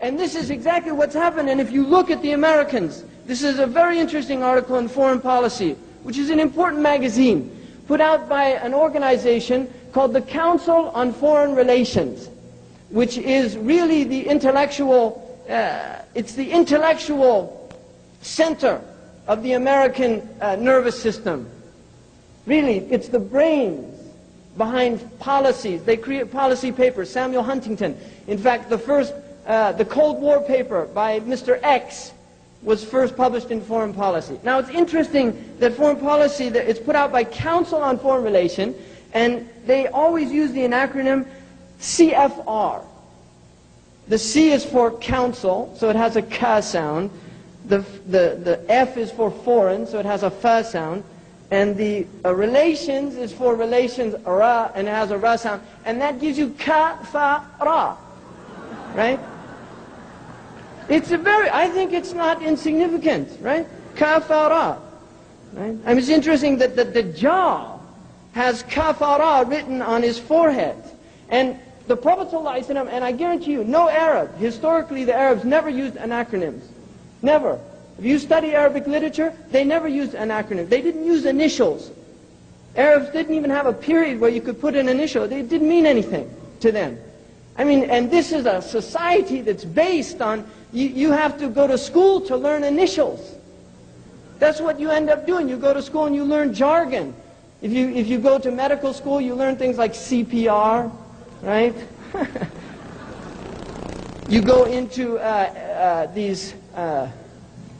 And this is exactly what's happened. And if you look at the Americans, this is a very interesting article in Foreign Policy, which is an important magazine put out by an organization called the Council on Foreign Relations, which is really the intellectual, it's the intellectual center of the American nervous system. Really, it's the brains behind policies. They create policy papers. Samuel Huntington, in fact, the Cold War paper by Mr. X was first published in Foreign Policy. Now, it's interesting that Foreign Policy, that it's put out by Council on Foreign Relations, and they always use the acronym CFR. The C is for council, so it has a K sound. The F is for foreign, so it has a F sound. And the relations is for relations, Ra, and it has a Ra sound. And that gives you Ka, Fa, Ra. Right? I think it's not insignificant, right? Ka, Fa, Ra. Right? I mean, it's interesting that the Jah has Ka, Fa, Ra written on his forehead. And the Prophet ﷺ, and I guarantee you, no Arab, historically the Arabs never used acronyms. Never. If you study Arabic literature, they never used acronyms. They didn't use initials. Arabs didn't even have a period where you could put an initial. It didn't mean anything to them. I mean, and this is a society that's based on, you have to go to school to learn initials. That's what you end up doing. You go to school and you learn jargon. If you go to medical school, you learn things like CPR, right? You go into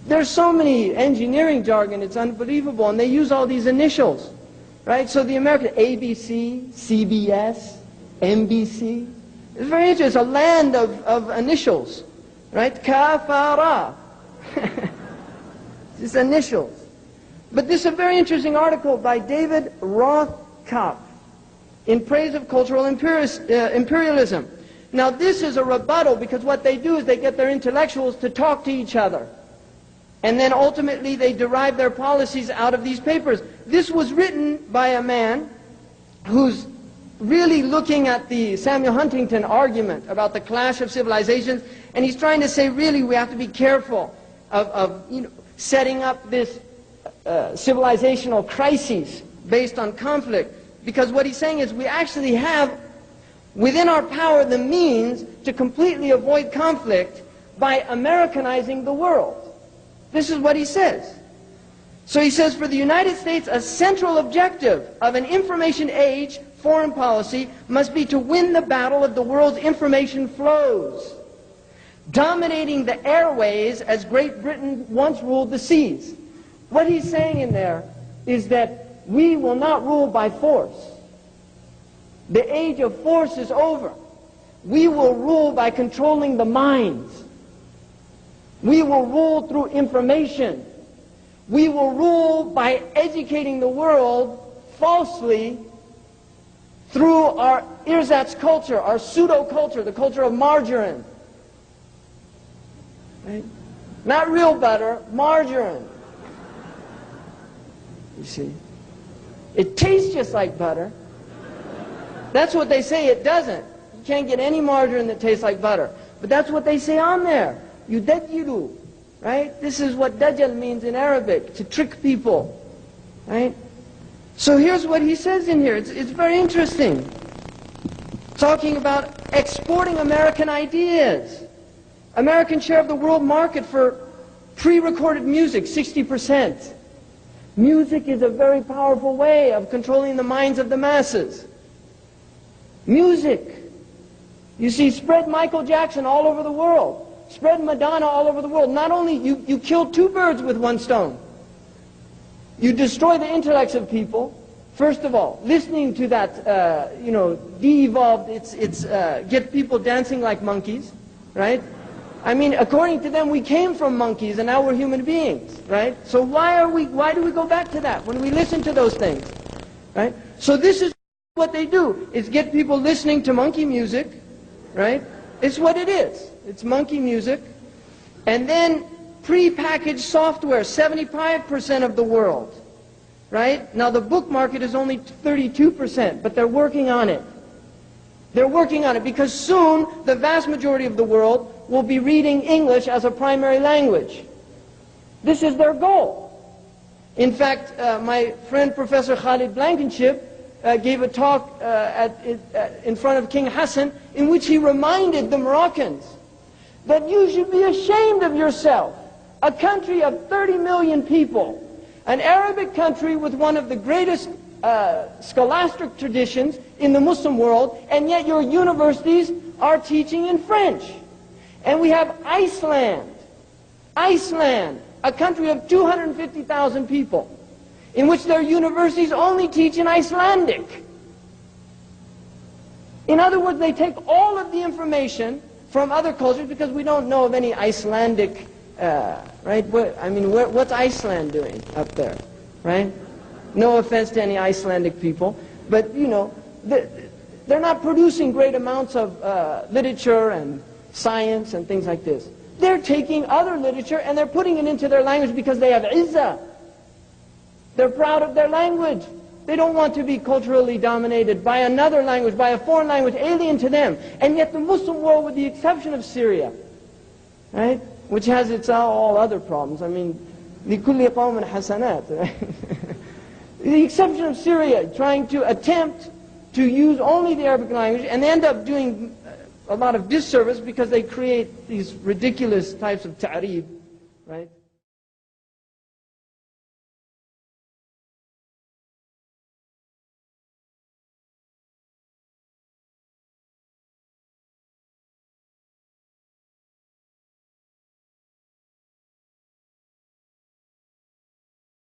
there's so many engineering jargon, it's unbelievable, and they use all these initials, right? So the American ABC, CBS, NBC, it's very interesting. It's a land of initials, right? Kafara. It's initials. But this is a very interesting article by David Rothkopf in praise of cultural imperialism. Now this is a rebuttal, because what they do is they get their intellectuals to talk to each other. And then ultimately they derive their policies out of these papers. This was written by a man who's really looking at the Samuel Huntington argument about the clash of civilizations, and he's trying to say, really, we have to be careful of setting up this civilizational crises based on conflict. Because what he's saying is we actually have within our power the means to completely avoid conflict by Americanizing the world. This is what he says. So he says, for the United States, a central objective of an information age foreign policy must be to win the battle of the world's information flows, dominating the airways as Great Britain once ruled the seas. What he's saying in there is that we will not rule by force. The age of force is over. We will rule by controlling the minds. We will rule through information. We will rule by educating the world falsely through our ersatz culture, our pseudo-culture, the culture of margarine. Right? Not real butter, margarine. You see? It tastes just like butter. That's what they say it doesn't. You can't get any margarine that tastes like butter. But that's what they say on there. Yudajjiru, right? This is what dajjal means in Arabic, to trick people, right? So here's what he says in here. It's very interesting. Talking about exporting American ideas. American share of the world market for pre-recorded music, 60%. Music is a very powerful way of controlling the minds of the masses. Music. You see, spread Michael Jackson all over the world. Spread Madonna all over the world. Not only you kill two birds with one stone. You destroy the intellects of people. First of all, listening to that, de-evolved, get people dancing like monkeys, right? I mean, according to them, we came from monkeys and now we're human beings, right? So why do we go back to that when we listen to those things, right? So this is what they do, is get people listening to monkey music, right? It's what it is. It's monkey music. And then pre-packaged software, 75% of the world, right? Now the book market is only 32%, but they're working on it. They're working on it because soon the vast majority of the world will be reading English as a primary language. This is their goal. In fact, my friend Professor Khalid Blankenship gave a talk in front of King Hassan in which he reminded the Moroccans that you should be ashamed of yourself. A country of 30 million people, an Arabic country with one of the greatest scholastic traditions in the Muslim world, and yet your universities are teaching in French. And we have Iceland, a country of 250,000 people, in which their universities only teach in Icelandic. In other words, they take all of the information from other cultures because we don't know of any Icelandic, right? What's Iceland doing up there, right? No offense to any Icelandic people, but you know, they're not producing great amounts of literature and science and things like this. They're taking other literature and they're putting it into their language because they have izzah. They're proud of their language. They don't want to be culturally dominated by another language, by a foreign language alien to them. And yet the Muslim world, with the exception of Syria, right, which has its all other problems. I mean, لِكُلِّ قَوْمٍ حَسَنَاتٍ, right? The exception of Syria, trying to attempt to use only the Arabic language, and they end up doing a lot of disservice because they create these ridiculous types of ta'rib, right?